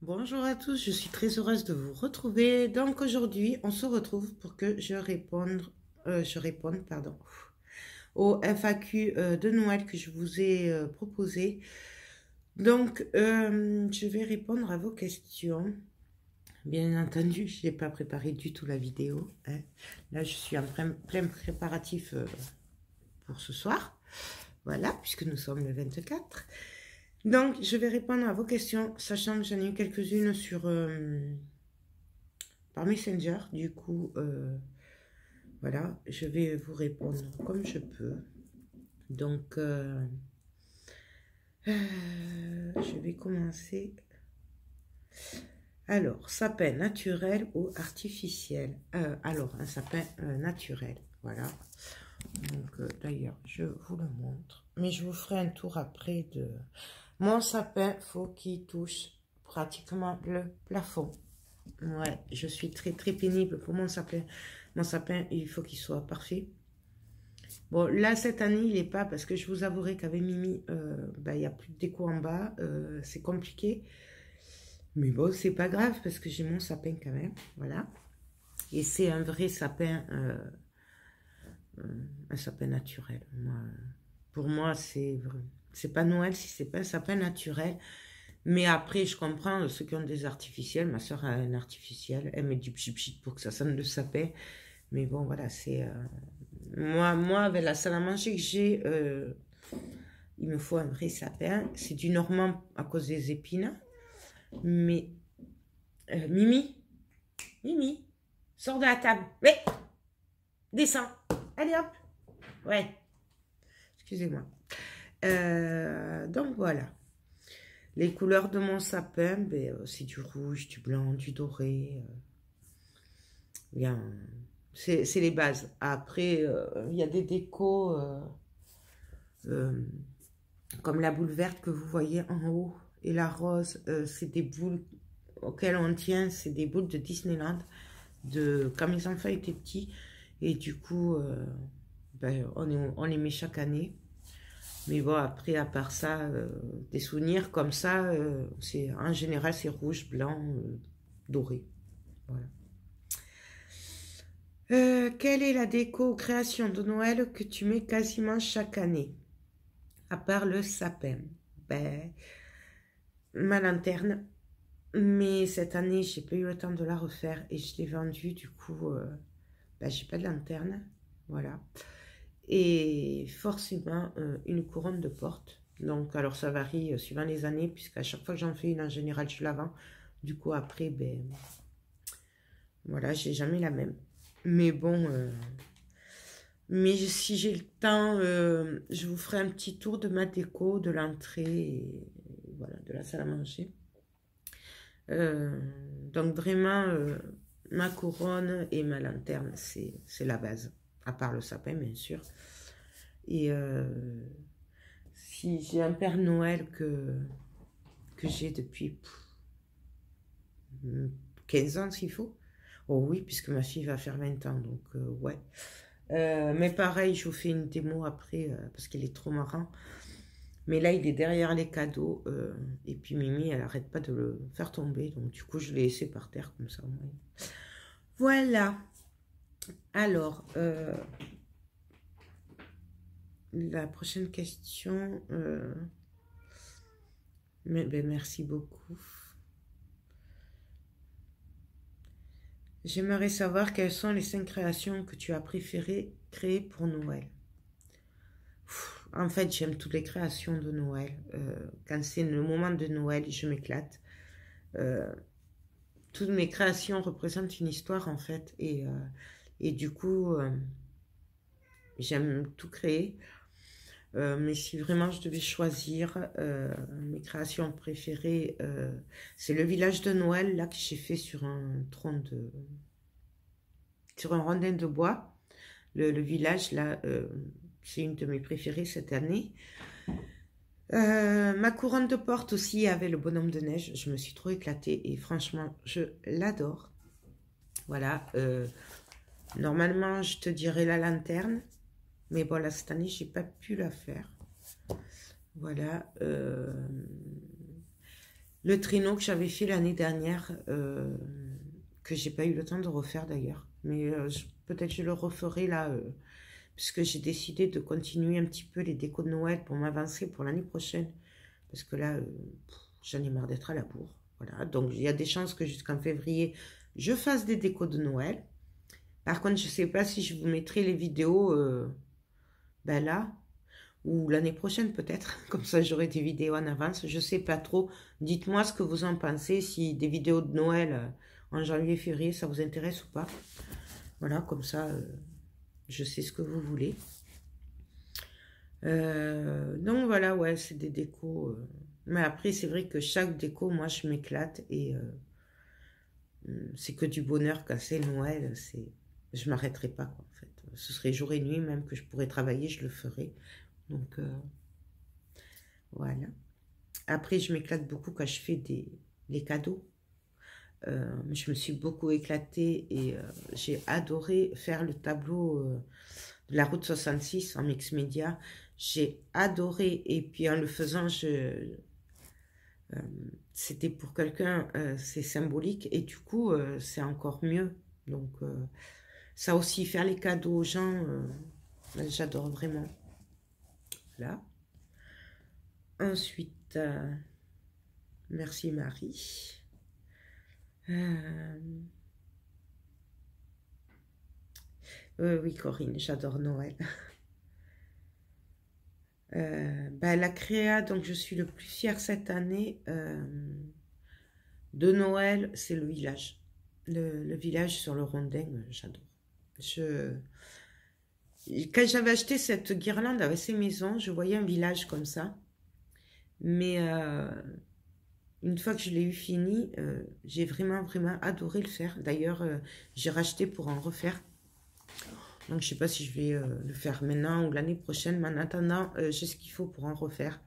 Bonjour à tous, je suis très heureuse de vous retrouver. Donc aujourd'hui, on se retrouve pour que je réponde au FAQ de Noël que je vous ai proposé. Donc, je vais répondre à vos questions. Bien entendu, je n'ai pas préparé du tout la vidéo, hein. Là, je suis en plein préparatif pour ce soir. Voilà, puisque nous sommes le 24. Donc, je vais répondre à vos questions, sachant que j'en ai eu quelques-unes par Messenger. Du coup, voilà, je vais vous répondre comme je peux. Donc, je vais commencer. Alors, sapin naturel ou artificiel? Alors, un sapin naturel, voilà. Donc, d'ailleurs, je vous le montre. Mais je vous ferai un tour après de... Mon sapin, faut qu'il touche pratiquement le plafond. Ouais, je suis très pénible pour mon sapin. Mon sapin, il faut qu'il soit parfait. Bon, là, cette année, il n'est pas, parce que je vous avouerai qu'avec Mimi, il n'y a plus de déco en bas. C'est compliqué. Mais bon, c'est pas grave, parce que j'ai mon sapin quand même. Voilà. Et c'est un vrai sapin, un sapin naturel. Pour moi, c'est pas Noël si c'est pas un sapin naturel. Mais après, je comprends ceux qui ont des artificiels. Ma soeur a un artificiel. Elle met du pchit pour que ça sonne le sapin. Mais bon, voilà, c'est... Moi, avec la salle à manger que j'ai, il me faut un vrai sapin. C'est du normand à cause des épines. Mais... Mimi, sors de la table. Mais descends. Allez, hop. Ouais. Excusez-moi. Donc, voilà. Les couleurs de mon sapin, ben, c'est du rouge, du blanc, du doré. Bien, c'est les bases. Après, il y a des décos comme la boule verte que vous voyez en haut et la rose. C'est des boules auxquelles on tient. C'est des boules de Disneyland quand mes enfants étaient petits. Et du coup, ben, on les met chaque année. Mais bon, après, à part ça, des souvenirs comme ça, en général, c'est rouge, blanc, doré. Voilà. Quelle est la déco ou création de Noël que tu mets quasiment chaque année? À part le sapin. Ben, ma lanterne. Mais cette année, j'ai pas eu le temps de la refaire et je l'ai vendue. Du coup, ben, j'ai pas de lanterne. Voilà. Et forcément une couronne de porte. Donc, alors ça varie suivant les années, puisqu'à chaque fois que j'en fais une, en général, je la vends. Du coup, après, ben, voilà, j'ai jamais la même. Mais bon, mais si j'ai le temps, je vous ferai un petit tour de ma déco, de l'entrée, et voilà, de la salle à manger. Donc, vraiment, ma couronne et ma lanterne, c'est la base. À part le sapin, bien sûr. Et si j'ai un Père Noël que j'ai depuis 15 ans s'il faut. Oh oui, puisque ma fille va faire 20 ans, donc ouais. Mais pareil, je vous fais une démo après, parce qu'il est trop marrant. Mais là, il est derrière les cadeaux. Et puis Mimi, elle arrête pas de le faire tomber. Donc du coup, je l'ai laissé par terre comme ça. Ouais. Voilà. Alors... la prochaine question, ben, merci beaucoup. J'aimerais savoir quelles sont les 5 créations que tu as préféré créer pour Noël. En fait, j'aime toutes les créations de Noël. Quand c'est le moment de Noël, je m'éclate. Toutes mes créations représentent une histoire, en fait. Et du coup, j'aime tout créer. Mais si vraiment je devais choisir mes créations préférées, c'est le village de Noël, là, que j'ai fait sur un sur un rondin de bois. Le village, là, c'est une de mes préférées cette année. Ma couronne de porte aussi avait le bonhomme de neige. Je me suis trop éclatée et franchement, je l'adore. Voilà. Normalement, je te dirais la lanterne. Mais bon, là, cette année, j'ai pas pu la faire. Voilà. Le traîneau que j'avais fait l'année dernière, que j'ai pas eu le temps de refaire d'ailleurs. Mais peut-être je le referai là, puisque j'ai décidé de continuer un petit peu les décos de Noël pour m'avancer pour l'année prochaine. Parce que là, j'en ai marre d'être à la bourre. Voilà. Donc, il y a des chances que jusqu'en février, je fasse des décos de Noël. Par contre, je sais pas si je vous mettrai les vidéos ben là, ou l'année prochaine peut-être, comme ça j'aurai des vidéos en avance, je sais pas trop, dites-moi ce que vous en pensez, si des vidéos de Noël en janvier, février, ça vous intéresse ou pas, voilà, comme ça, je sais ce que vous voulez. Donc voilà, ouais, c'est des décos, mais après c'est vrai que chaque déco, moi je m'éclate, et c'est que du bonheur quand c'est Noël, je m'arrêterai pas, quoi, en fait, ce serait jour et nuit, même que je pourrais travailler, je le ferai. Donc, voilà. Après, je m'éclate beaucoup quand je fais les cadeaux. Je me suis beaucoup éclatée et j'ai adoré faire le tableau de la route 66 en mix média. J'ai adoré, et puis en le faisant, c'était pour quelqu'un, c'est symbolique, et du coup, c'est encore mieux. Donc, ça aussi, faire les cadeaux aux gens, j'adore vraiment. Voilà. Ensuite, merci Marie. Oui, Corinne, j'adore Noël. La créa, donc je suis le plus fière cette année de Noël, c'est le village. Le village sur le rondin, j'adore. Quand j'avais acheté cette guirlande avec ces maisons, je voyais un village comme ça. Mais une fois que je l'ai eu fini, j'ai vraiment, vraiment adoré le faire. D'ailleurs, j'ai racheté pour en refaire. Donc, je ne sais pas si je vais le faire maintenant ou l'année prochaine. Mais en attendant, j'ai ce qu'il faut pour en refaire.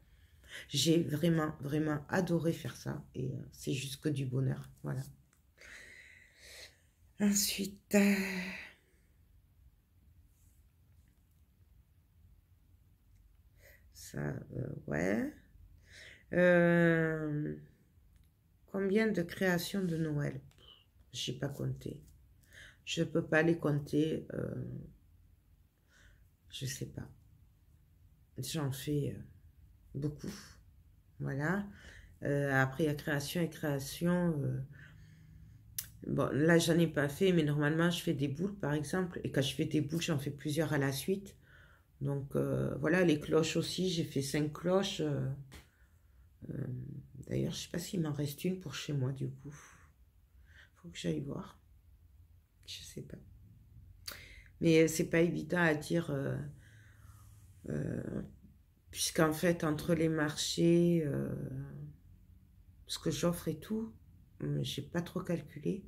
J'ai vraiment, vraiment adoré faire ça. Et c'est juste que du bonheur. Voilà. Ensuite... ça, ouais. Combien de créations de Noël? Je n'ai pas compté. Je ne peux pas les compter. Je ne sais pas. J'en fais beaucoup. Voilà. Après, il y a création et création. Bon, là, j'en ai pas fait, mais normalement, je fais des boules, par exemple. Et quand je fais des boules, j'en fais plusieurs à la suite. Donc, voilà, les cloches aussi. J'ai fait 5 cloches. D'ailleurs, je ne sais pas s'il m'en reste une pour chez moi, du coup. Faut que j'aille voir. Je sais pas. Mais c'est pas évident à dire, puisqu'en fait, entre les marchés, ce que j'offre et tout, j'ai pas trop calculé.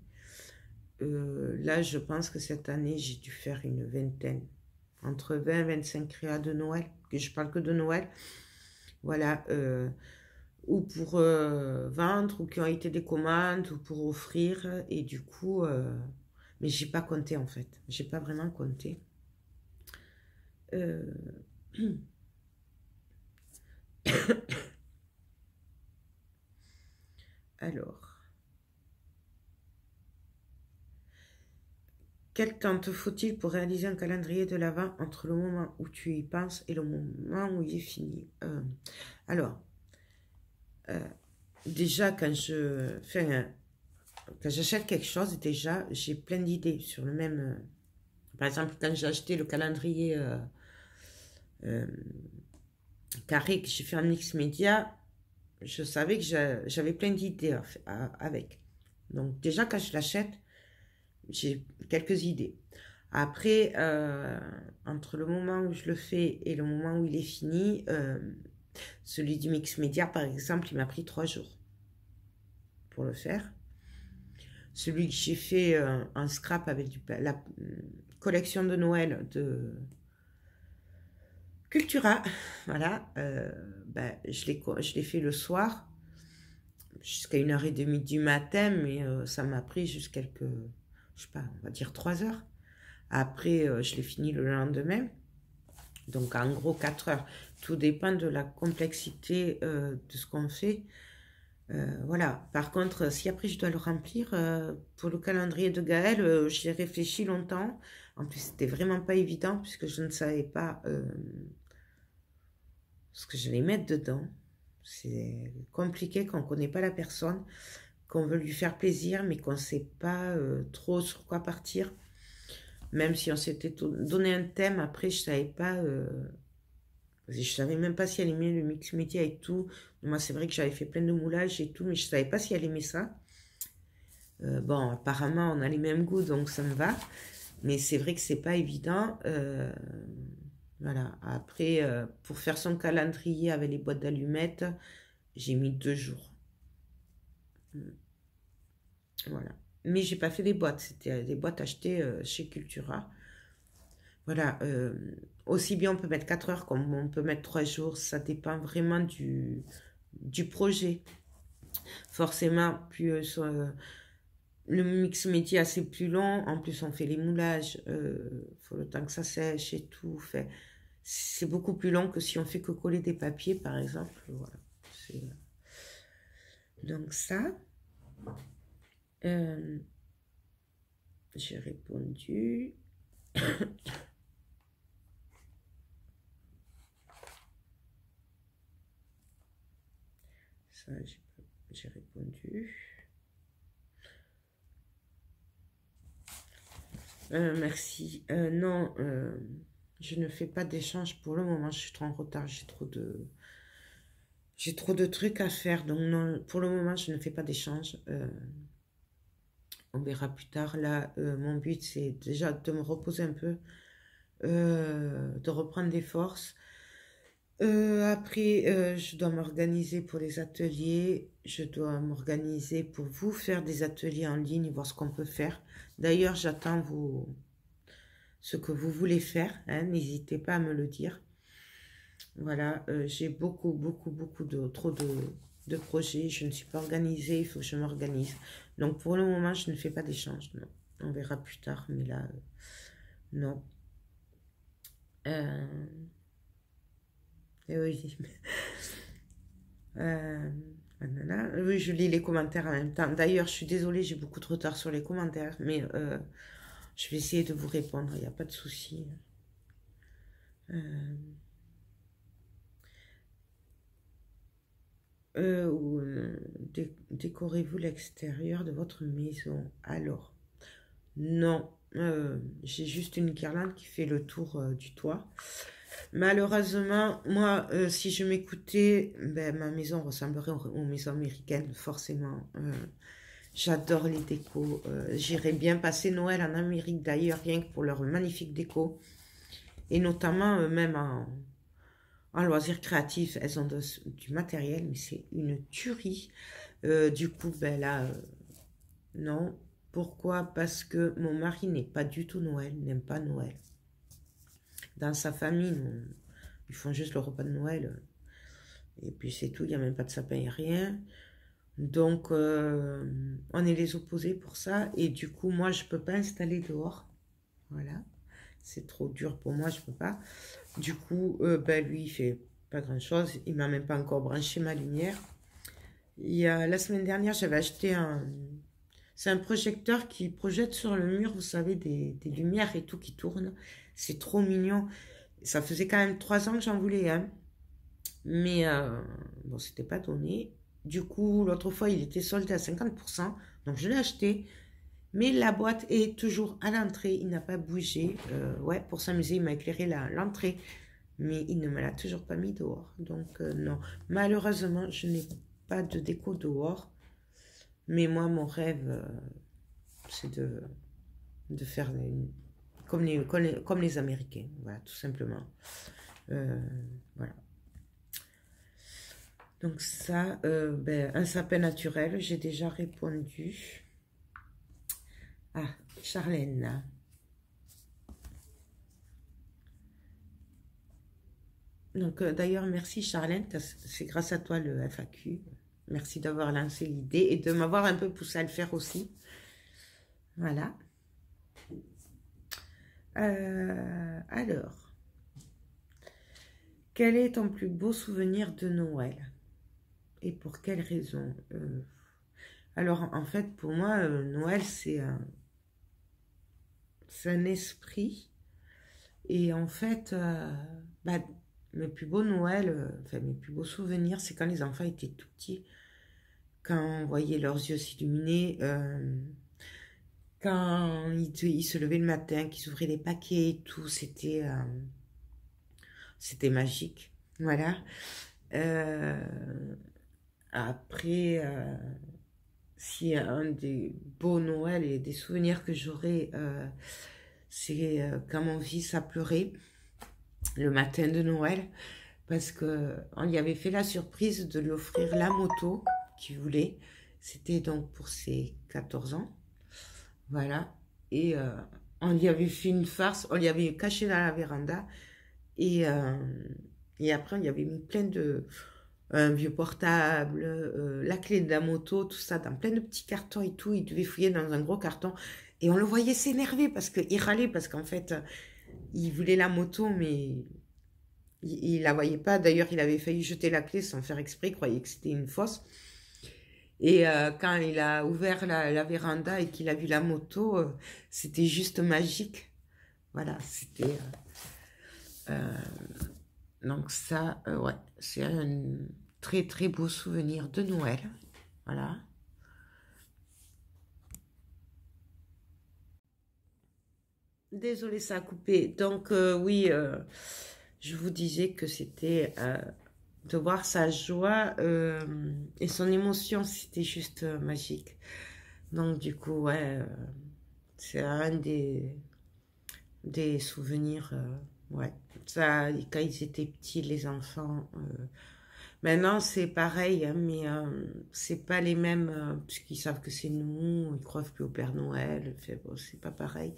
Là, je pense que cette année, j'ai dû faire une vingtaine. Entre 20 et 25 créas de Noël, que je parle que de Noël. Voilà. Ou pour vendre, ou qui ont été des commandes, ou pour offrir. Et du coup, mais j'ai pas compté en fait. J'ai pas vraiment compté. Alors, quel temps te faut-il pour réaliser un calendrier de l'Avent entre le moment où tu y penses et le moment où il est fini? Alors, déjà, quand j'achète quelque chose, déjà, j'ai plein d'idées sur le même... par exemple, quand j'ai acheté le calendrier carré que j'ai fait en mix média, je savais que j'avais plein d'idées avec. Donc, déjà, quand je l'achète, j'ai quelques idées. Après, entre le moment où je le fais et le moment où il est fini, celui du mix média, par exemple, il m'a pris 3 jours pour le faire. Celui que j'ai fait en scrap avec la collection de Noël de Cultura, voilà, ben, je l'ai fait le soir jusqu'à 1h30 du matin, mais ça m'a pris juste quelques, je sais pas, on va dire 3 heures. Après, je l'ai fini le lendemain, donc en gros 4 heures. Tout dépend de la complexité de ce qu'on fait. Voilà. Par contre, si après je dois le remplir, pour le calendrier de Gaël, j'y ai réfléchi longtemps. En plus, c'était vraiment pas évident puisque je ne savais pas ce que je vais mettre dedans. C'est compliqué quand on ne connaît pas la personne, qu'on veut lui faire plaisir, mais qu'on ne sait pas trop sur quoi partir. Même si on s'était donné un thème, après, je savais pas. Je savais même pas si elle aimait le mix métier et tout. Moi, c'est vrai que j'avais fait plein de moulages et tout, mais je savais pas si elle aimait ça. Bon, apparemment, on a les mêmes goûts, donc ça me va. Mais c'est vrai que c'est pas évident. Voilà. Après, pour faire son calendrier avec les boîtes d'allumettes, j'ai mis 2 jours. Voilà. Mais j'ai pas fait des boîtes. C'était des boîtes achetées chez Cultura. Voilà. Aussi bien on peut mettre 4 heures comme on peut mettre 3 jours. Ça dépend vraiment du projet. Forcément, plus le mix métier c'est plus long. En plus, on fait les moulages. Faut le temps que ça sèche et tout. C'est beaucoup plus long que si on fait que coller des papiers, par exemple. Voilà. Donc ça, j'ai répondu. Ça, j'ai répondu. Merci. Non, je ne fais pas d'échange pour le moment. Je suis trop en retard. J'ai trop de trucs à faire. Donc non, pour le moment, je ne fais pas d'échange. On verra plus tard. Là, mon but, c'est déjà de me reposer un peu, de reprendre des forces. Après, je dois m'organiser pour les ateliers. Je dois m'organiser pour vous faire des ateliers en ligne, voir ce qu'on peut faire. D'ailleurs, j'attends ce que vous voulez faire. Hein, n'hésitez pas à me le dire. Voilà, j'ai beaucoup de projets. Je ne suis pas organisée, il faut que je m'organise. Donc, pour le moment, je ne fais pas d'échange. Non. On verra plus tard, mais là, non. Oui. Oui, je lis les commentaires en même temps. D'ailleurs, je suis désolée, j'ai beaucoup de retard sur les commentaires, mais je vais essayer de vous répondre, il n'y a pas de souci. Décorez-vous l'extérieur de votre maison? Alors, non, j'ai juste une guirlande qui fait le tour du toit. Malheureusement, moi, si je m'écoutais, ben, ma maison ressemblerait aux maisons américaines, forcément. J'adore les décos. J'irais bien passer Noël en Amérique d'ailleurs, rien que pour leur magnifique déco. Et notamment, même en loisirs créatifs, elles ont du matériel, mais c'est une tuerie. Du coup, ben là, non. Pourquoi? Parce que mon mari n'est pas du tout Noël, n'aime pas Noël. Dans sa famille, ils font juste le repas de Noël. Et puis c'est tout, il n'y a même pas de sapin et rien. Donc, on est les opposés pour ça. Et du coup, moi, je ne peux pas installer dehors. Voilà. C'est trop dur pour moi, je ne peux pas. Du coup, ben, lui, il fait pas grand-chose. Il m'a même pas encore branché ma lumière. La semaine dernière, j'avais acheté c'est un projecteur qui projette sur le mur, vous savez, des lumières et tout qui tournent. C'est trop mignon. Ça faisait quand même 3 ans que j'en voulais un. Mais bon, c'était pas donné. Du coup, l'autre fois, il était soldé à 50%. Donc, je l'ai acheté. Mais la boîte est toujours à l'entrée. Il n'a pas bougé. Ouais, pour s'amuser, il m'a éclairé l'entrée. Mais il ne me l'a toujours pas mis dehors. Donc, non. Malheureusement, je n'ai pas de déco dehors. Mais moi, mon rêve, c'est de faire comme les Américains, voilà, tout simplement. Voilà. Donc ça, ben, un sapin naturel, j'ai déjà répondu. Ah, Charlène. Donc d'ailleurs, merci Charlène, c'est grâce à toi le FAQ. Merci d'avoir lancé l'idée et de m'avoir un peu poussé à le faire aussi. Voilà. Alors, quel est ton plus beau souvenir de Noël? Et pour quelle raison? Alors, en fait, pour moi, Noël, c'est un esprit. Et en fait, bah, mes plus beaux Noël, enfin, mes plus beaux souvenirs, c'est quand les enfants étaient tout petits. Quand on voyait leurs yeux s'illuminer, quand ils se levaient le matin, qu'ils ouvraient les paquets et tout, c'était magique. Voilà. Après, si un des beaux Noëls et des souvenirs que j'aurai, c'est quand mon fils a pleuré le matin de Noël, parce qu'on lui avait fait la surprise de lui offrir la moto qu'il voulait. C'était donc pour ses 14 ans. Voilà. Et on lui avait fait une farce, on lui avait caché dans la véranda. Et après, on lui avait mis plein de... un vieux portable, la clé de la moto, tout ça, dans plein de petits cartons et tout. Il devait fouiller dans un gros carton. Et on le voyait s'énerver parce qu'il râlait, parce qu'en fait, il voulait la moto, mais il la voyait pas. D'ailleurs, il avait failli jeter la clé sans faire exprès, il croyait que c'était une fausse. Et quand il a ouvert la véranda et qu'il a vu la moto, c'était juste magique. Voilà, c'était... donc ça, ouais, c'est un très très beau souvenir de Noël. Voilà. Désolée, ça a coupé. Donc oui, je vous disais que c'était de voir sa joie et son émotion, c'était juste magique. Donc du coup, ouais, c'est un des souvenirs, ouais. Ça, quand ils étaient petits, les enfants. Maintenant, c'est pareil, hein, mais c'est pas les mêmes, puisqu'ils savent que c'est nous, ils croient plus au Père Noël, fait, bon, c'est pas pareil.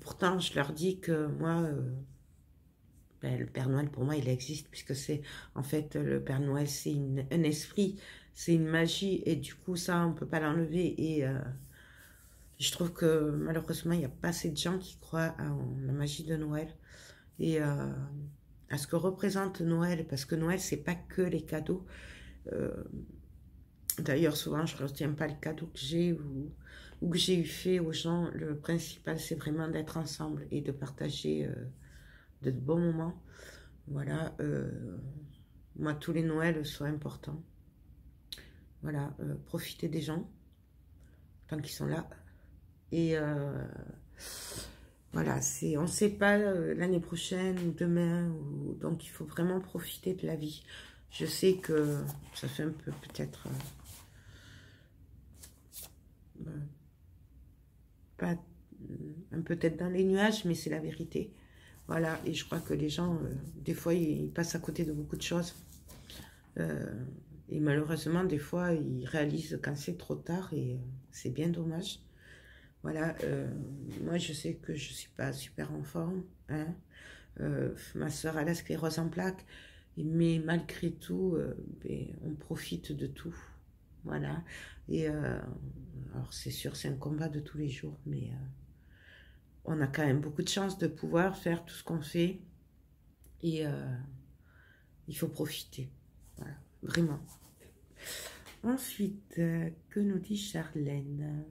Pourtant, je leur dis que moi, ben, le Père Noël, pour moi, il existe, puisque c'est, en fait, le Père Noël, c'est un esprit, c'est une magie, et du coup, ça, on peut pas l'enlever, et je trouve que, malheureusement, il n'y a pas assez de gens qui croient à la magie de Noël, et à ce que représente Noël, parce que Noël, c'est pas que les cadeaux. D'ailleurs, souvent, je ne retiens pas le cadeau que j'ai ou que j'ai eu fait aux gens. Le principal, c'est vraiment d'être ensemble et de partager de bons moments. Voilà, moi, tous les Noëls sont importants. Voilà, profiter des gens tant qu'ils sont là. Et voilà, on ne sait pas l'année prochaine ou demain, donc il faut vraiment profiter de la vie. Je sais que ça fait un peu peut-être... pas un peu tête dans les nuages, mais c'est la vérité. Voilà, et je crois que les gens, des fois, ils passent à côté de beaucoup de choses. Et malheureusement, des fois, ils réalisent quand c'est trop tard et c'est bien dommage. Voilà, moi, je sais que je suis pas super en forme. Hein. Ma soeur a la sclérose en plaques, mais malgré tout, ben, on profite de tout. Voilà, et alors c'est sûr, c'est un combat de tous les jours, mais on a quand même beaucoup de chance de pouvoir faire tout ce qu'on fait et il faut profiter. Voilà, vraiment. Ensuite, que nous dit Charlène?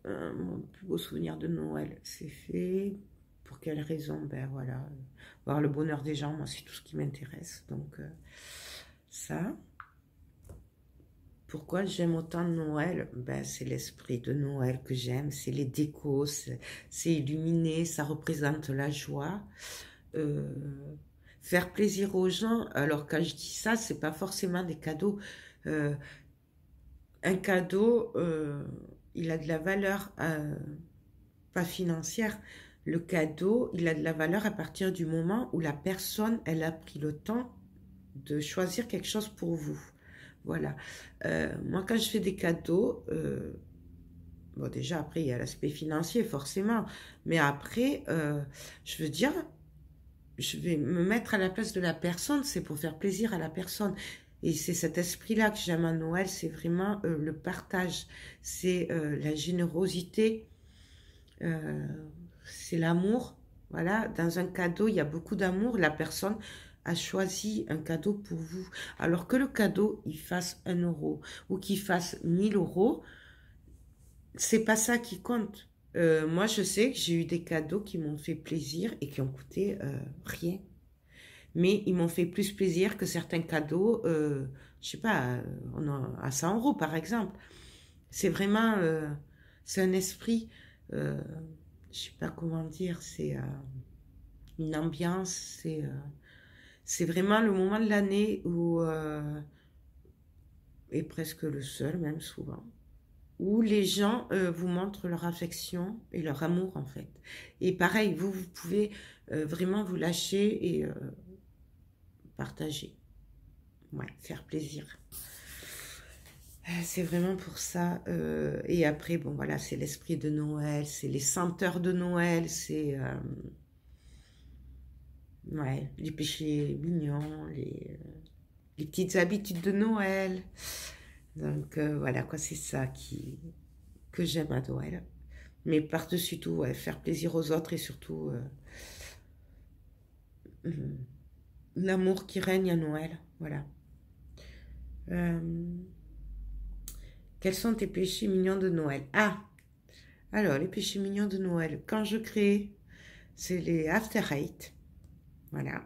Mon plus beau souvenir de Noël, c'est fait. Pour quelle raison? Ben voilà, voir le bonheur des gens, moi c'est tout ce qui m'intéresse. Donc ça. Pourquoi j'aime autant Noël? Ben, c'est l'esprit de Noël que j'aime, c'est les décos, c'est illuminé, ça représente la joie. Faire plaisir aux gens, alors quand je dis ça, c'est pas forcément des cadeaux. Un cadeau, il a de la valeur pas financière. Le cadeau, il a de la valeur à partir du moment où la personne, elle a pris le temps de choisir quelque chose pour vous. Voilà. Moi, quand je fais des cadeaux, bon, déjà, après, il y a l'aspect financier, forcément. Mais après, je veux dire, je vais me mettre à la place de la personne, c'est pour faire plaisir à la personne. Et c'est cet esprit-là que j'aime à Noël, c'est vraiment le partage, c'est la générosité, euh, c'est l'amour. Voilà, dans un cadeau, il y a beaucoup d'amour. La personne a choisi un cadeau pour vous. Alors que le cadeau, il fasse 1 € ou qu'il fasse 1000 €, c'est pas ça qui compte. Moi, je sais que j'ai eu des cadeaux qui m'ont fait plaisir et qui ont coûté rien. Mais ils m'ont fait plus plaisir que certains cadeaux, je sais pas, à 100 € par exemple. C'est vraiment, c'est un esprit, je sais pas comment dire, c'est une ambiance, c'est vraiment le moment de l'année où, et presque le seul même souvent, où les gens vous montrent leur affection et leur amour en fait. Et pareil, vous pouvez vraiment vous lâcher et partager, ouais, faire plaisir. C'est vraiment pour ça. Et après, bon voilà, c'est l'esprit de Noël, c'est les senteurs de Noël, c'est ouais, les péchés mignons, les petites habitudes de Noël. Donc voilà quoi, c'est ça que j'aime à Noël. Mais par-dessus tout, ouais, faire plaisir aux autres et surtout l'amour qui règne à Noël. Voilà. Euh, Quels sont tes péchés mignons de Noël? Ah, alors les péchés mignons de Noël. Quand je crée, c'est les After Eight. Voilà.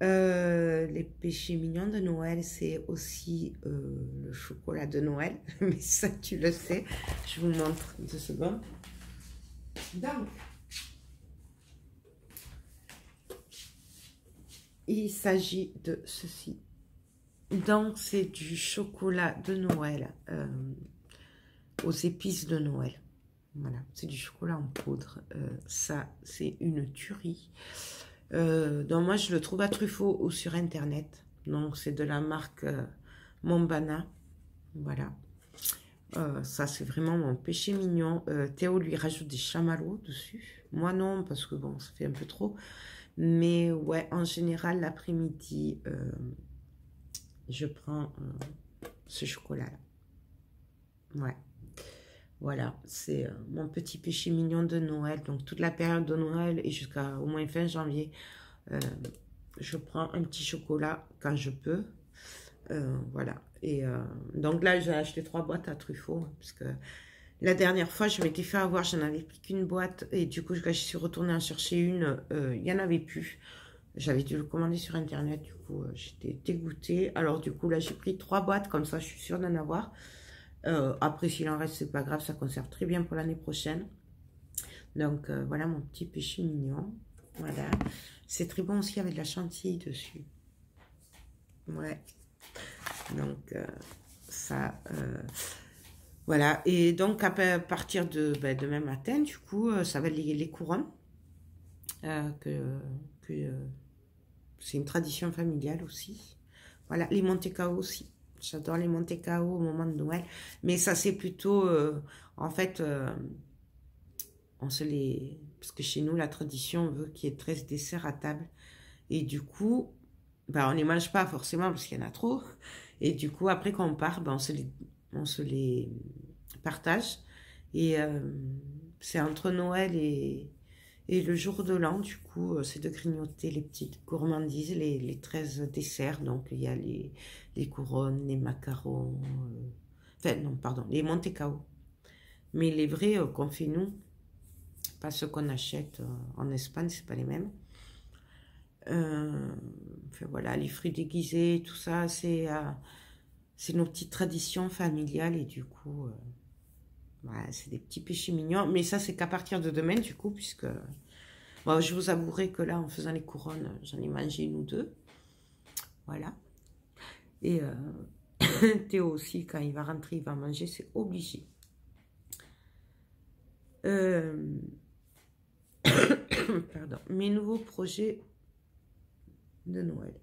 Les péchés mignons de Noël, c'est aussi le chocolat de Noël. Mais ça, tu le sais. Je vous montre 2 secondes. Donc, il s'agit de ceci. Donc, c'est du chocolat de Noël aux épices de Noël. Voilà, c'est du chocolat en poudre. Ça, c'est une tuerie. Donc, moi, je le trouve à Truffaut ou sur Internet. Donc, c'est de la marque Mombana. Voilà. Ça, c'est vraiment mon péché mignon. Théo lui rajoute des chamallows dessus. Moi, non, parce que bon, ça fait un peu trop. Mais ouais, en général, l'après-midi, je prends ce chocolat-là. Ouais. Voilà, c'est mon petit péché mignon de Noël. Donc, toute la période de Noël et jusqu'à au moins fin janvier, je prends un petit chocolat quand je peux. Voilà. Et donc là, j'ai acheté 3 boîtes à Truffaut. Parce que la dernière fois, je m'étais fait avoir, j'en avais pris qu'une boîte. Et du coup, quand je suis retournée en chercher une, il n'y en avait plus. J'avais dû le commander sur Internet. Du coup, j'étais dégoûtée. Alors, du coup, là, j'ai pris 3 boîtes. Comme ça, je suis sûre d'en avoir. Après, s'il en reste, c'est pas grave. Ça conserve très bien pour l'année prochaine. Donc, voilà mon petit péché mignon. Voilà. C'est très bon aussi avec de la chantilly dessus. Ouais. Donc, ça... voilà. Et donc, à partir de demain matin, du coup, ça va être les couronnes. C'est une tradition familiale aussi. Voilà. Les Monte-Cao aussi. J'adore les Monte-Cao au moment de Noël. Mais ça, c'est plutôt... en fait... on se les... Parce que chez nous, la tradition veut qu'il y ait 13 desserts à table. Et du coup, ben, on ne les mange pas forcément parce qu'il y en a trop. Et du coup, après quand on part, ben, on se les partage. Et c'est entre Noël et le jour de l'an, du coup, c'est de grignoter les petites gourmandises, les 13 desserts. Donc, il y a les couronnes, les macarons. Enfin, non, pardon, les Monte-Cao. Mais les vrais qu'on fait nous, pas ceux qu'on achète en Espagne, c'est pas les mêmes. Enfin, voilà, les fruits déguisés, tout ça, c'est nos petites traditions familiales et du coup, voilà, c'est des petits péchés mignons. Mais ça, c'est qu'à partir de demain, du coup, puisque bon, je vous avouerai que là, en faisant les couronnes, j'en ai mangé 1 ou 2. Voilà. Et Théo aussi, quand il va rentrer, il va manger, c'est obligé. Pardon, mes nouveaux projets de Noël.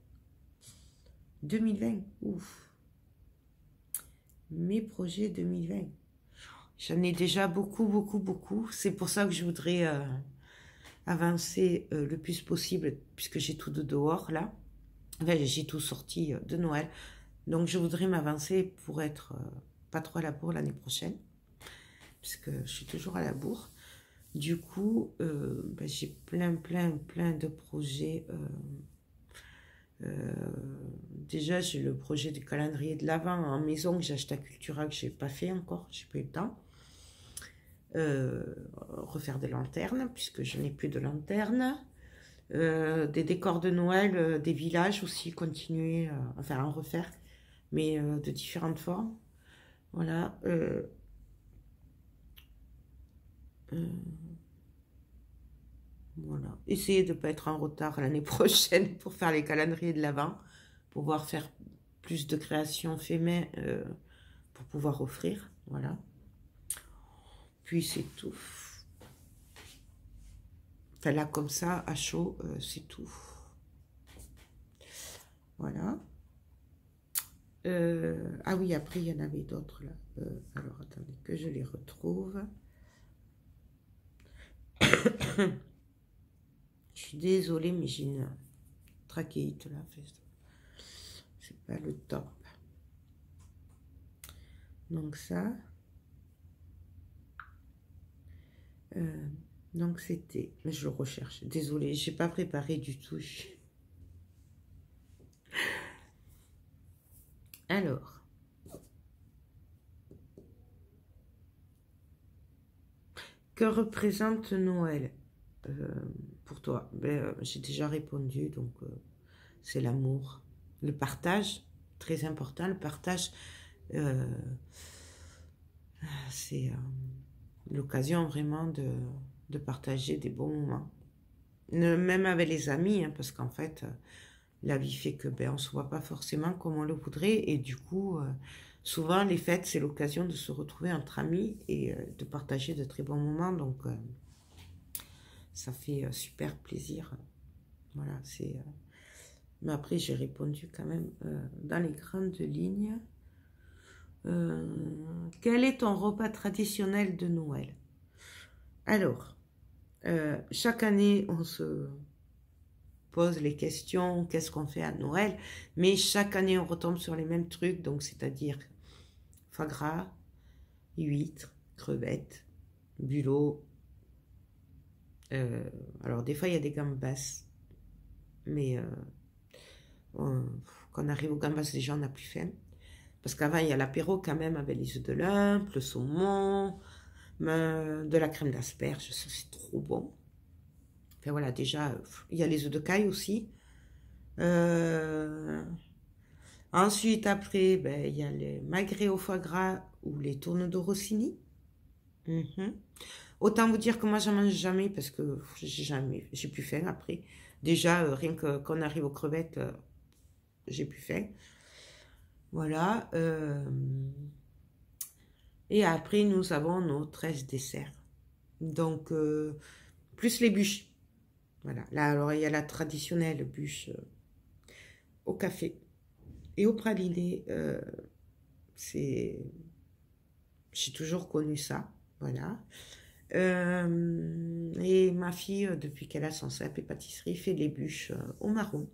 2020, ouf. Mes projets 2020. J'en ai déjà beaucoup, beaucoup, beaucoup. C'est pour ça que je voudrais avancer le plus possible, puisque j'ai tout de dehors, là. Enfin, j'ai tout sorti de Noël. Donc, je voudrais m'avancer pour être pas trop à la bourre l'année prochaine, puisque je suis toujours à la bourre. Du coup, j'ai plein de projets. Déjà, j'ai le projet du calendrier de l'Avent en maison que j'ai acheté à Cultura, que j'ai pas fait encore, j'ai pas eu le temps. Refaire des lanternes, puisque je n'ai plus de lanternes. Des décors de Noël, des villages aussi, continuer, enfin en refaire, mais de différentes formes. Voilà. Voilà. Essayer de ne pas être en retard l'année prochaine pour faire les calendriers de l'Avent, pouvoir faire plus de créations fait main pour pouvoir offrir. Voilà. Puis c'est tout. Enfin là, comme ça, à chaud, c'est tout. Voilà. Ah oui, après, il y en avait d'autres là. Alors, attendez que je les retrouve. Je suis désolée, mais j'ai une trachéite là. C'est pas le top. Donc ça. Donc c'était. Mais je le recherche. Désolée, j'ai pas préparé du tout. Alors. Que représente Noël pour toi? J'ai déjà répondu, donc c'est l'amour. Le partage, très important. Le partage, c'est l'occasion vraiment de partager des bons moments. Même avec les amis, hein, parce qu'en fait, la vie fait que on ne se voit pas forcément comme on le voudrait. Et du coup, souvent, les fêtes, c'est l'occasion de se retrouver entre amis et de partager de très bons moments. Donc, ça fait super plaisir. Voilà, c'est... Mais après, j'ai répondu quand même dans les grandes lignes. Quel est ton repas traditionnel de Noël? Alors, chaque année, on se pose les questions, qu'est-ce qu'on fait à Noël? Mais chaque année, on retombe sur les mêmes trucs, donc c'est-à-dire foie gras, huîtres, crevettes, bulots. Alors, des fois, il y a des gambas, mais quand on arrive aux gambas, déjà, on n'a plus faim. Parce qu'avant, il y a l'apéro quand même avec les œufs de lump, le saumon, de la crème d'asperges, ça c'est trop bon. Enfin voilà, déjà, il y a les œufs de caille aussi. Ensuite, après, il y a les magrets au foie gras ou les tournes de Rossini. Autant vous dire que moi, j'en mange jamais parce que j'ai plus faim après. Déjà, rien que quand on arrive aux crevettes, j'ai plus faim. Voilà. Et après, nous avons nos 13 desserts. Donc, plus les bûches. Voilà. Là, alors, il y a la traditionnelle bûche au café et au praliné. J'ai toujours connu ça. Voilà. Et ma fille, depuis qu'elle a son CAP et pâtisserie, fait les bûches au marron.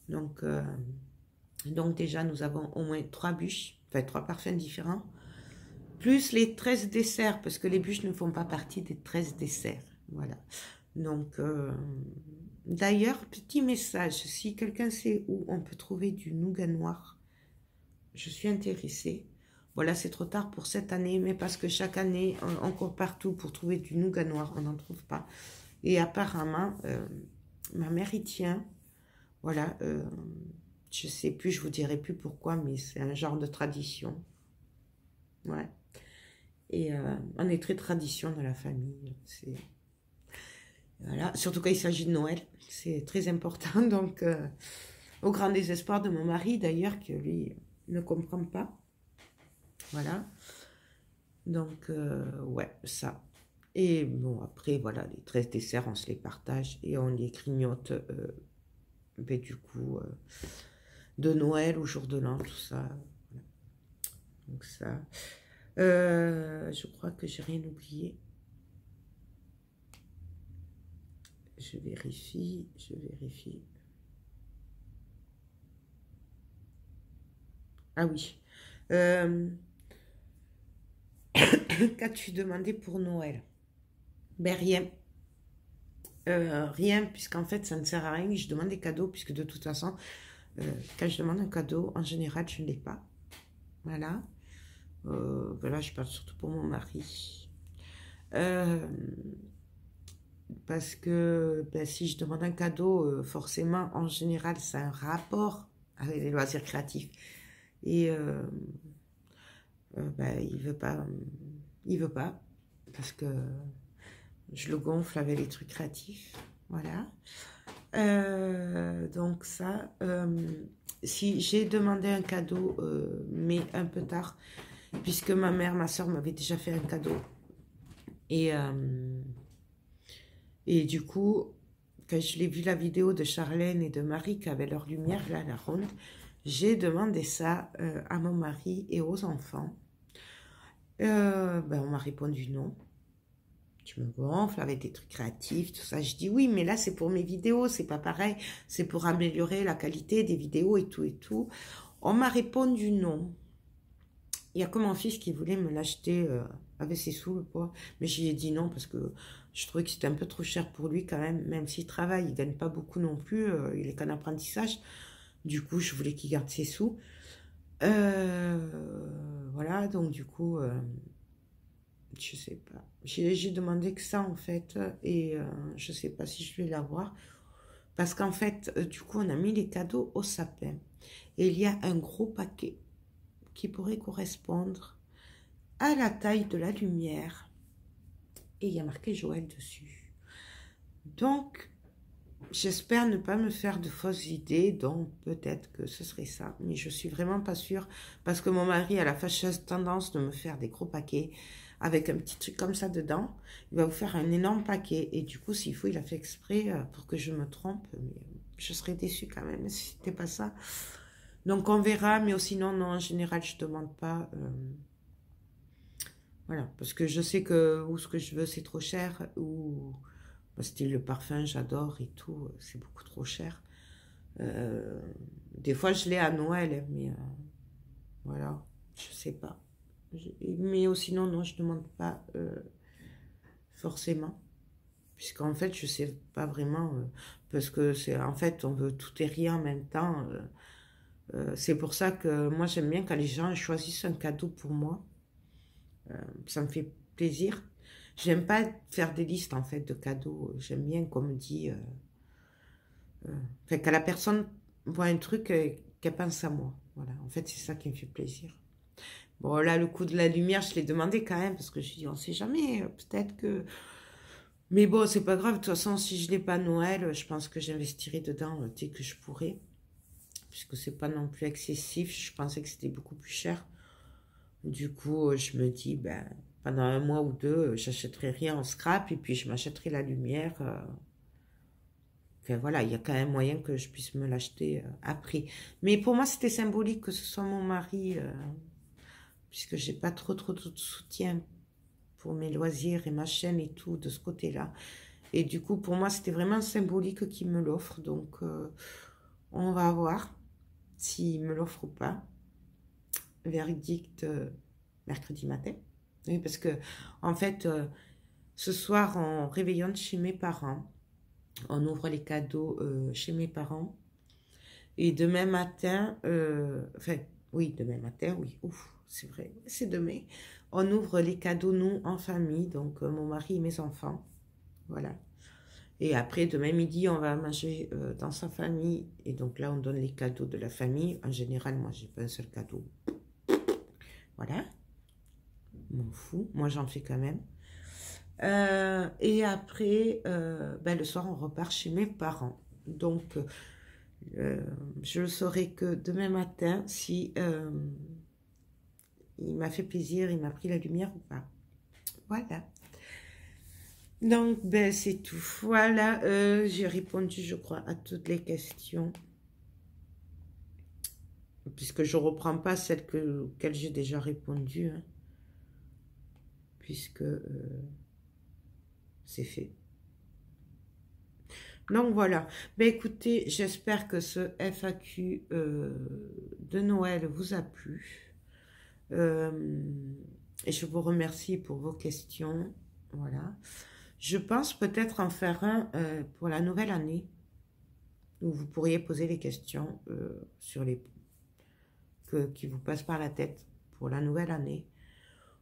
Donc déjà, nous avons au moins 3 bûches, enfin 3 parfums différents, plus les 13 desserts, parce que les bûches ne font pas partie des 13 desserts. Voilà. Donc, d'ailleurs, petit message, si quelqu'un sait où on peut trouver du nougat noir, je suis intéressée. Voilà, c'est trop tard pour cette année, mais parce que chaque année, on court partout pour trouver du nougat noir, on n'en trouve pas. Et apparemment, ma mère y tient. Voilà, je sais plus, je vous dirai plus pourquoi, mais c'est un genre de tradition. Ouais. Et on est très tradition dans la famille. Voilà, surtout quand il s'agit de Noël, c'est très important. Donc, au grand désespoir de mon mari, d'ailleurs, que lui ne comprend pas. Voilà. Donc, ouais, ça. Et bon, après, voilà, les 13 desserts, on se les partage et on les grignote, ben, du coup, de Noël au jour de l'an, tout ça. Voilà. Donc ça. Je crois que j'ai rien oublié. Je vérifie, je vérifie. Ah oui. Qu'as-tu demandé pour Noël? Ben rien. Rien, puisqu'en fait, ça ne sert à rien. Je demande des cadeaux, puisque de toute façon, quand je demande un cadeau, en général, je ne l'ai pas. Voilà. Voilà, je parle surtout pour mon mari. Euh, parce que ben, si je demande un cadeau, forcément, en général, ça a un rapport avec les loisirs créatifs. Et ben, il veut pas, parce que je le gonfle avec les trucs créatifs. Voilà. Donc ça, si j'ai demandé un cadeau, mais un peu tard, puisque ma mère, ma soeur m'avait déjà fait un cadeau. Et du coup, quand je l'ai vu la vidéo de Charlène et de Marie qui avaient leur lumière, là, la ronde, j'ai demandé ça à mon mari et aux enfants. Ben, on m'a répondu non. Tu me gonfles avec des trucs créatifs, tout ça. Je dis oui, mais là, c'est pour mes vidéos, c'est pas pareil. C'est pour améliorer la qualité des vidéos et tout et tout. On m'a répondu non. Il y a que mon fils qui voulait me l'acheter avec ses sous, le poids. Mais j'y ai dit non parce que je trouvais que c'était un peu trop cher pour lui quand même s'il travaille, il ne gagne pas beaucoup non plus, il est qu'en apprentissage. Du coup, je voulais qu'il garde ses sous. Voilà, donc du coup, je sais pas. J'ai demandé que ça en fait, et je sais pas si je vais l'avoir. Parce qu'en fait, du coup, on a mis les cadeaux au sapin. Et il y a un gros paquet qui pourrait correspondre à la taille de la lumière. Et il y a marqué Joël dessus. Donc, j'espère ne pas me faire de fausses idées, donc peut-être que ce serait ça. Mais je suis vraiment pas sûre, parce que mon mari a la fâcheuse tendance de me faire des gros paquets avec un petit truc comme ça dedans. Il va vous faire un énorme paquet. Et du coup, s'il faut, il a fait exprès pour que je me trompe. Mais je serais déçue quand même si c'était pas ça. Donc on verra, mais sinon, non, en général, je demande pas. Voilà, parce que je sais que ou ce que je veux, c'est trop cher, ou style le parfum, j'adore et tout, c'est beaucoup trop cher. Euh, des fois, je l'ai à Noël, mais voilà, je sais pas. Mais sinon, non, je demande pas forcément, puisqu'en fait, je sais pas vraiment, parce que c'est en fait, on veut tout et rien en même temps. C'est pour ça que moi, j'aime bien quand les gens choisissent un cadeau pour moi. Ça me fait plaisir. J'aime pas faire des listes en fait de cadeaux. J'aime bien qu'on me dit, enfin, quand la personne voit un truc, qu'elle pense à moi. Voilà, en fait, c'est ça qui me fait plaisir. Bon, là, le coup de la lumière, je l'ai demandé quand même parce que je dis, on sait jamais, peut-être que. Mais bon, c'est pas grave. De toute façon, si je l'ai pas à Noël, je pense que j'investirai dedans dès que je pourrai, puisque c'est pas non plus excessif. Je pensais que c'était beaucoup plus cher. Du coup, je me dis, ben, pendant un mois ou deux, j'achèterai rien en scrap et puis je m'achèterai la lumière. Enfin voilà, il y a quand même moyen que je puisse me l'acheter après. Mais pour moi, c'était symbolique que ce soit mon mari, puisque j'ai pas trop de soutien pour mes loisirs et ma chaîne et tout de ce côté-là. Et du coup, pour moi, c'était vraiment symbolique qu'il me l'offre. Donc, on va voir s'il me l'offre ou pas. Verdict mercredi matin. Oui, parce que, en fait, ce soir, on réveillonne chez mes parents. On ouvre les cadeaux chez mes parents. Et demain matin, enfin, oui, demain matin, oui, ouf, c'est vrai, c'est demain. On ouvre les cadeaux, nous, en famille, donc mon mari et mes enfants. Voilà. Et après, demain midi, on va manger dans sa famille. Et donc là, on donne les cadeaux de la famille. En général, moi, j'ai pas un seul cadeau. Voilà. M'en fous. Moi, j'en fais quand même. Et après, ben, le soir, on repart chez mes parents. Donc, je ne saurai que demain matin si il m'a fait plaisir, il m'a pris la lumière ou pas. Voilà. Donc, ben, c'est tout. Voilà, j'ai répondu, je crois, à toutes les questions. Puisque je ne reprends pas celles auxquelles j'ai déjà répondu. Hein, puisque c'est fait. Donc voilà, ben écoutez, j'espère que ce FAQ de Noël vous a plu. Et je vous remercie pour vos questions. Voilà. Je pense peut-être en faire un pour la nouvelle année, où vous pourriez poser les questions sur les qui vous passent par la tête pour la nouvelle année.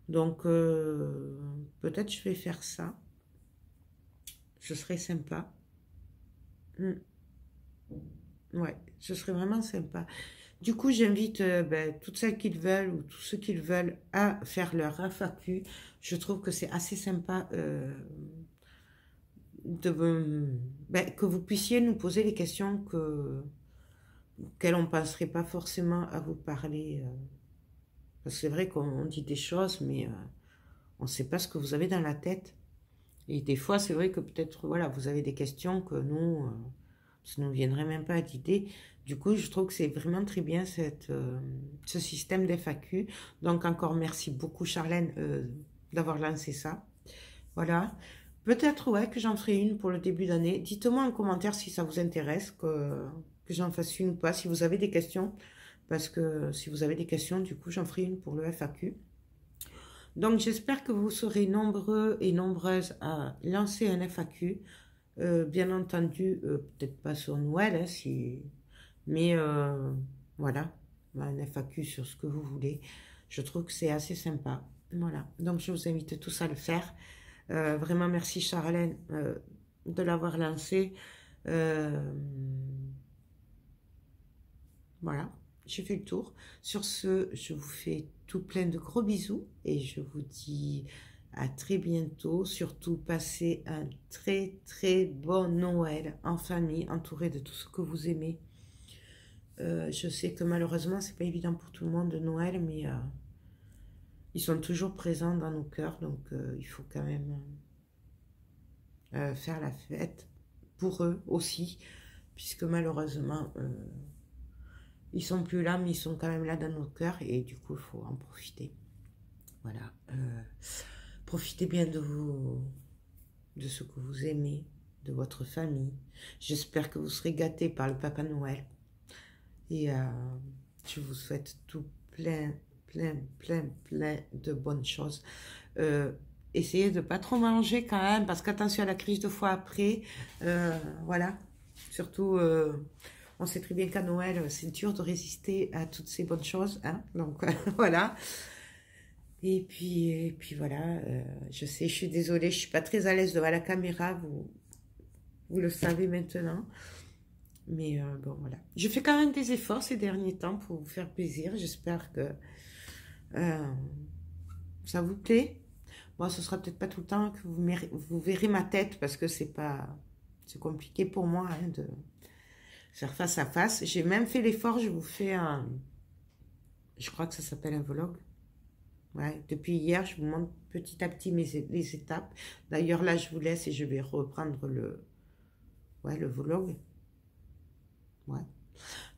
Donc peut-être je vais faire ça. Ce serait sympa. Ouais, ce serait vraiment sympa. Du coup, j'invite ben, toutes celles qui le veulent ou tous ceux qui le veulent à faire leur FAQ. Je trouve que c'est assez sympa ben, que vous puissiez nous poser les questions auxquelles on ne penserait pas forcément à vous parler. Parce que c'est vrai qu'on dit des choses, mais on ne sait pas ce que vous avez dans la tête. Et des fois, c'est vrai que peut-être, voilà, vous avez des questions que nous, ça ne nous viendrait même pas à l'idée. Du coup, je trouve que c'est vraiment très bien ce système d'FAQ. Donc, encore merci beaucoup, Charlène, d'avoir lancé ça. Voilà. Peut-être, ouais, que j'en ferai une pour le début d'année. Dites-moi en commentaire si ça vous intéresse, que j'en fasse une ou pas, si vous avez des questions. Parce que si vous avez des questions, du coup, j'en ferai une pour le FAQ. Donc, j'espère que vous serez nombreux et nombreuses à lancer un FAQ. Bien entendu, peut-être pas sur Noël, hein, mais voilà, un FAQ sur ce que vous voulez. Je trouve que c'est assez sympa. Voilà, donc je vous invite tous à le faire. Vraiment, merci Charlène de l'avoir lancé. Voilà, j'ai fait le tour. Sur ce, je vous fais tout plein de gros bisous et je vous dis à très bientôt. Surtout, passez un très très bon Noël en famille, entouré de tout ce que vous aimez. Je sais que malheureusement, c'est pas évident pour tout le monde de Noël, mais ils sont toujours présents dans nos cœurs, donc il faut quand même faire la fête pour eux aussi, puisque malheureusement, ils sont plus là, mais ils sont quand même là dans nos cœurs, et du coup, il faut en profiter. Voilà. Profitez bien de ce que vous aimez, de votre famille. J'espère que vous serez gâtés par le Papa Noël. Et je vous souhaite tout plein de bonnes choses. Essayez de ne pas trop manger quand même, parce qu'attention à la crise de foie après. Voilà. Surtout, on sait très bien qu'à Noël, c'est dur de résister à toutes ces bonnes choses. Hein, donc, voilà. Et puis voilà, je sais, je suis désolée, je ne suis pas très à l'aise devant la caméra, vous le savez maintenant. Mais bon, voilà. Je fais quand même des efforts ces derniers temps pour vous faire plaisir. J'espère que ça vous plaît. Bon, ce sera peut-être pas tout le temps que vous verrez ma tête parce que c'est compliqué pour moi hein, de faire face à face. J'ai même fait l'effort, je vous fais je crois que ça s'appelle un vlog. Ouais, depuis hier, je vous montre petit à petit les étapes. D'ailleurs, là, je vous laisse et je vais reprendre le vlog. Ouais.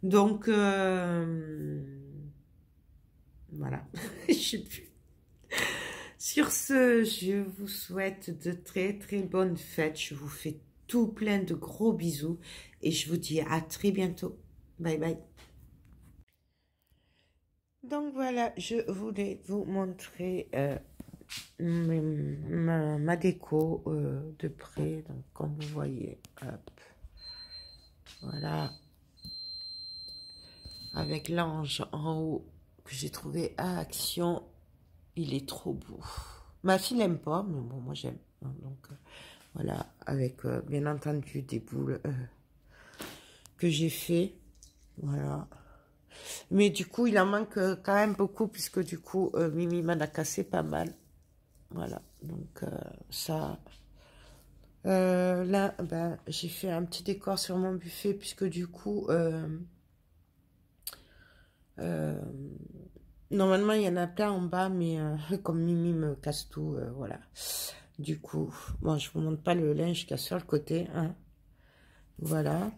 Donc, voilà. Je sais plus. Sur ce, je vous souhaite de très très bonnes fêtes. Je vous fais tout plein de gros bisous et je vous dis à très bientôt. Bye bye. Donc voilà, je voulais vous montrer ma déco de près. Donc comme vous voyez, hop, voilà, avec l'ange en haut que j'ai trouvé à Action. Il est trop beau. Ma fille n'aime pas, mais bon, moi j'aime. Donc voilà, avec bien entendu des boules que j'ai fait. Voilà. Mais du coup, il en manque quand même beaucoup, puisque du coup, Mimi m'en a cassé pas mal. Voilà, donc ça... là, ben, j'ai fait un petit décor sur mon buffet, puisque du coup... normalement, il y en a plein en bas, mais comme Mimi me casse tout, voilà. Du coup, bon, je vous montre pas le linge qu'il y a sur le côté, hein. Voilà.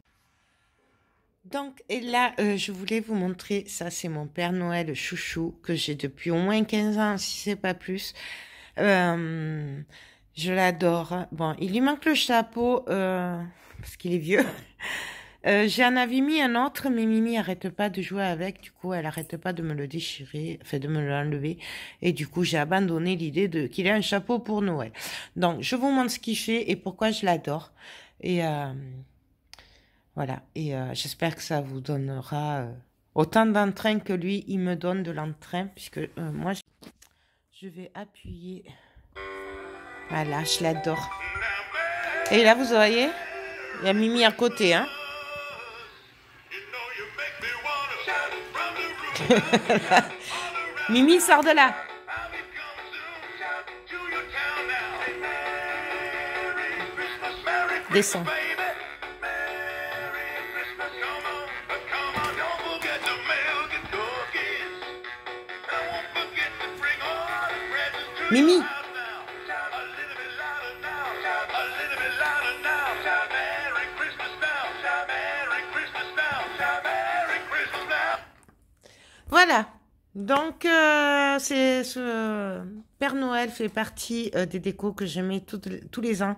Donc, et là, je voulais vous montrer, ça c'est mon Père Noël chouchou, que j'ai depuis au moins 15 ans, si c'est pas plus. Je l'adore. Bon, il lui manque le chapeau, parce qu'il est vieux. J'en avais mis un autre, mais Mimi arrête pas de jouer avec, du coup, elle arrête pas de me le déchirer, enfin de me l'enlever, et du coup, j'ai abandonné l'idée de qu'il ait un chapeau pour Noël. Donc, je vous montre ce qu'il fait et pourquoi je l'adore. Et voilà, et j'espère que ça vous donnera autant d'entrain que lui, il me donne de l'entrain, puisque moi, je vais appuyer. Voilà, je l'adore. Et là, vous voyez, il y a Mimi à côté, hein. Mimi, sors de là. Descends. Mimi. Voilà. Donc, c'est ce Père Noël fait partie des décos que je mets tous les ans.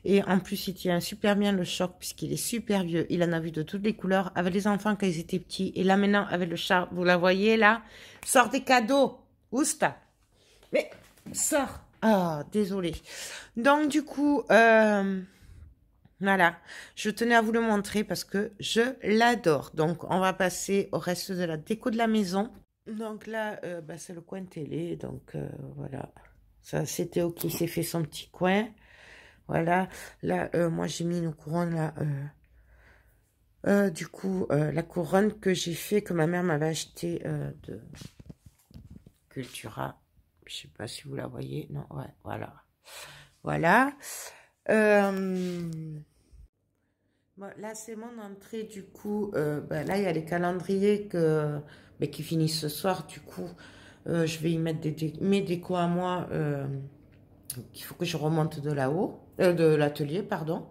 Et en plus, il tient super bien le choc puisqu'il est super vieux. Il en a vu de toutes les couleurs avec les enfants quand ils étaient petits. Et là, maintenant, avec le chat, vous la voyez là? Sors des cadeaux. Ousta. Mais, sors. Ah, désolé. Donc, du coup, voilà. Je tenais à vous le montrer parce que je l'adore. Donc, on va passer au reste de la déco de la maison. Donc là, bah, c'est le coin télé. Donc, voilà. Ça, c'était OK. Il s'est fait son petit coin. Voilà, là, moi, j'ai mis une couronne, là, du coup, la couronne que j'ai fait, que ma mère m'avait acheté de Cultura. Je sais pas si vous la voyez. Non, ouais, voilà. Voilà. Bon, là, c'est mon entrée, du coup. Ben, là, il y a les calendriers qui finissent ce soir, du coup. Je vais y mettre mes décos à moi. Il faut que je remonte de là-haut, de l'atelier, pardon.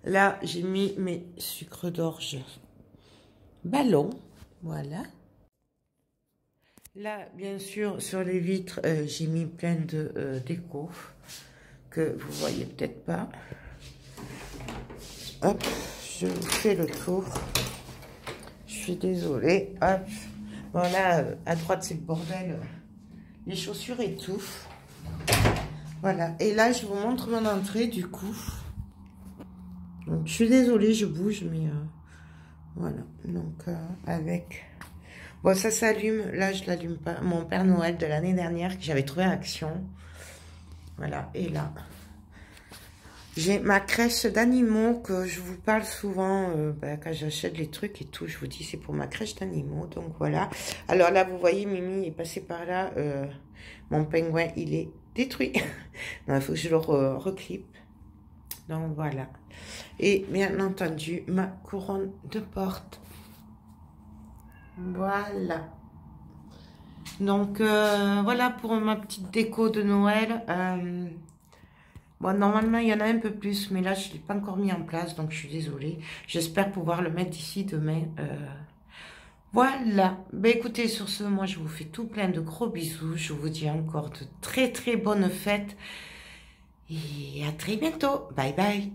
Là, j'ai mis mes sucres d'orge ballons, voilà. Là, bien sûr, sur les vitres, j'ai mis plein de déco que vous voyez peut-être pas. Hop, je vous fais le tour. Je suis désolée. Hop, voilà, à droite, c'est le bordel. Les chaussures et tout. Voilà, et là, je vous montre mon entrée, du coup. Donc, je suis désolée, je bouge, mais voilà. Donc, avec... Bon, ça s'allume. Là, je l'allume pas. Mon Père Noël de l'année dernière, que j'avais trouvé à Action. Voilà, et là, j'ai ma crèche d'animaux que je vous parle souvent quand j'achète les trucs et tout. Je vous dis, c'est pour ma crèche d'animaux. Donc, voilà. Alors là, vous voyez, Mimi est passé par là. Mon pingouin, il est détruit. Non, il faut que je le reclippe. Donc, voilà. Et bien entendu, ma couronne de porte. Voilà. Donc, voilà pour ma petite déco de Noël. Bon, normalement, il y en a un peu plus, mais là, je ne l'ai pas encore mis en place, donc je suis désolée. J'espère pouvoir le mettre d'ici demain. Voilà. Ben, écoutez, sur ce, moi, je vous fais tout plein de gros bisous. Je vous dis encore de très, très bonnes fêtes. Et à très bientôt. Bye, bye.